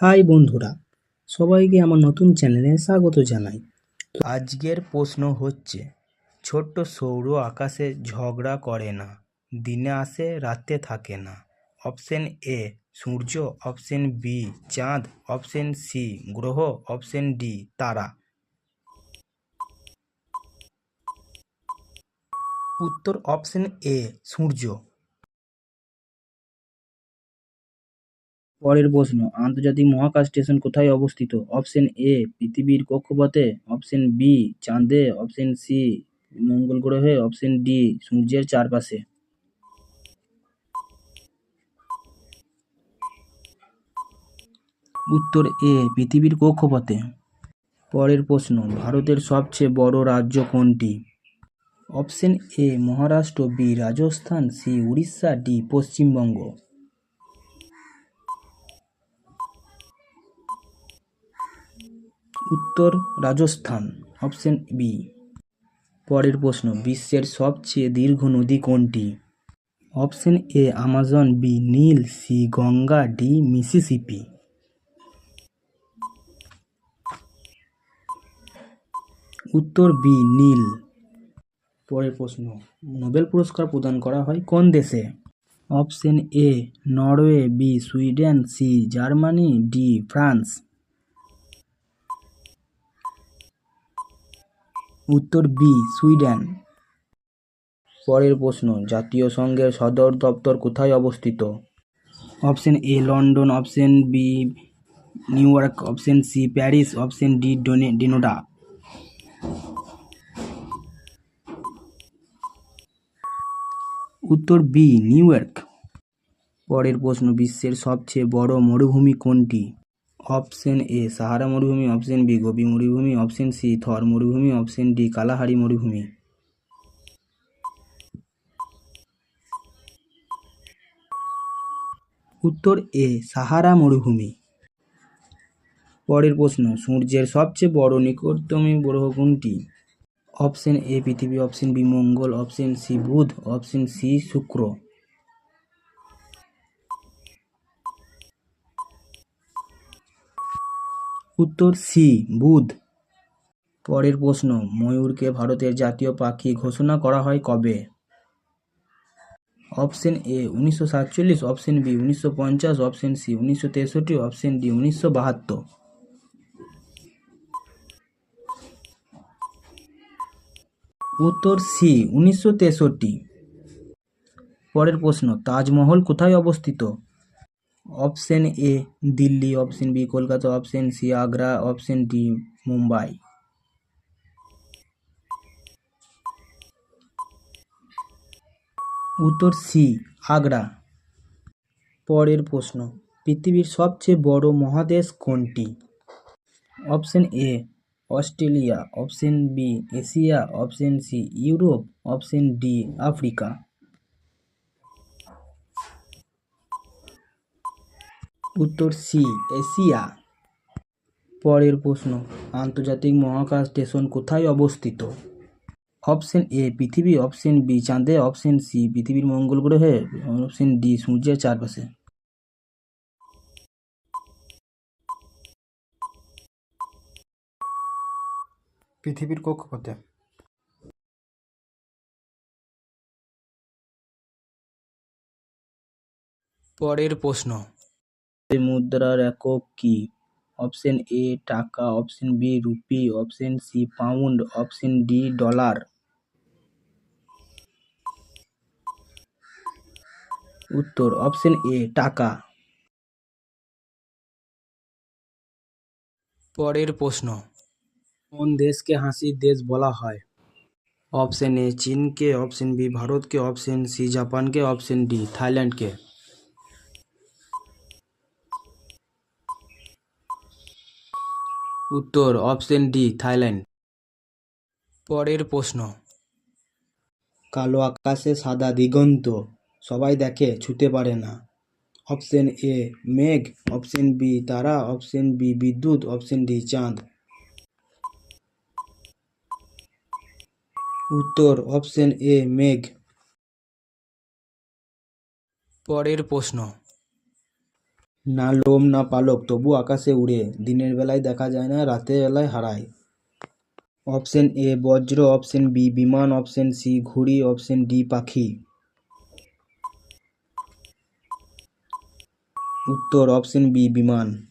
High বন্ধুরা, সবাইকে আমার নতুন চ্যানেলে স্বাগত জানাই। আজকের প্রশ্ন হচ্ছে, ছোট্ট সৌর আকাশে ঝগড়া করে না, দিনে আসে রাতে থাকে না। অপশন এ সূর্য, অপশন বি চাঁদ, অপশন সি গ্রহ, অপশন ডি তারা। উত্তর অপশন এ সূর্য। পরের প্রশ্ন, আন্তর্জাতিক মহাকাশ স্টেশন কোথায় অবস্থিত? অপশন এ পৃথিবীর কক্ষপথে, অপশন বি চাঁদে, অপশন সি মঙ্গল গ্রহে, অপশন ডি সূর্যের চারপাশে। উত্তর এ পৃথিবীর কক্ষপথে। পরের প্রশ্ন, ভারতের সবচেয়ে বড় রাজ্য কোনটি? Option A Maharashtra, B Rajasthan, C Orissa, D Paschimbanga. উত্তর রাজস্থান, অপশন বি। পরের প্রশ্ন, বিশ্বের সবচেয়ে দীর্ঘ নদী কোনটি? অপশন এ আমাজন, বি নীল, সি গঙ্গা, ডি মিসিসিপি। উত্তর বি নীল। পরের প্রশ্ন, নোবেল পুরস্কার প্রদান করা হয় কোন দেশে? Option A Norway, B Sweden, C Germany, D France. উত্তর বি সুইডেন। পরের প্রশ্ন, জাতীয় সংঘের সদর দপ্তর কোথায় অবস্থিত? Option A London, option B New York, option C Paris, option D ডেনোডা। উত্তর বি নিউ ইয়র্ক। পরের প্রশ্ন, বিশ্বের সবচেয়ে বড় মরুভূমি কোনটি? অপশন এ সাহারা মরুভূমি, অপশন বি গোবি মরুভূমি, অপশন সি থর মরুভূমি, অপশন ডি কালাহারি মরুভূমি। উত্তর এ সাহারা মরুভূমি। পরের প্রশ্ন, সূর্যের সবচেয়ে বড় নিকটতম গ্রহ কোনটি? অপশন এ পৃথিবী, অপশন বি মঙ্গল, অপশন সি বুধ, অপশন সি শুক্র। উত্তর সি বুধ। পরের প্রশ্ন, ময়ূরকে ভারতের জাতীয় পাখি ঘোষণা করা হয় কবে? Option A 1947, option B 1950, option C 1963, option D 1972। উত্তর সি 1963। পরের প্রশ্ন, তাজমহল কোথায় অবস্থিত? Option A Delhi, option B Kolkata, option C Agra, option D Mumbai. উত্তর সি আগ্রা। পরের প্রশ্ন, পৃথিবীর সবচেয়ে বড় মহাদেশ কোনটি? Option A Australia, option B Asia, option C Europe, option D Africa. উত্তর সি এশিয়া। পরের প্রশ্ন, আন্তর্জাতিক মহাকাশ স্টেশন কোথায় অবস্থিত? অপশন এ পৃথিবী, অপশন বি চাঁদে, অপশন সি পৃথিবীর মঙ্গল গ্রহে, অপশন ডি সূর্যের চারপাশে। পৃথিবীর কক্ষপথে। পরের প্রশ্ন, মুদ্রার একক কি? অপশন এ টাকা, option B rupee, option C pound, option D dollar. উত্তর অপশন এ টাকা। পরের প্রশ্ন, কোন দেশকে হাসির দেশ বলা হয়? অপশন এ চীনকে, অপশন বি ভারতকে, অপশন সি জাপানকে, অপশন ডি থাইল্যান্ডকে। উত্তর অপশন ডি থাইল্যান্ড। পরের প্রশ্ন, কালো আকাশে সাদা দিগন্ত, সবাই দেখে ছুতে পারে না। অপশন এ মেঘ, অপশন বি তারা, অপশন বি বিদ্যুৎ, অপশন ডি চাঁদ। উত্তর অপশন এ মেঘ। পরের প্রশ্ন, না লোম না পালক তবু আকাশে উড়ে, দিনের বেলায় দেখা যায় না, রাতের বেলায় হারায়। অপশন এ বজ্র, অপশন বি বিমান, অপশন সি ঘুড়ি, অপশন ডি পাখি। উত্তর অপশন বি বিমান।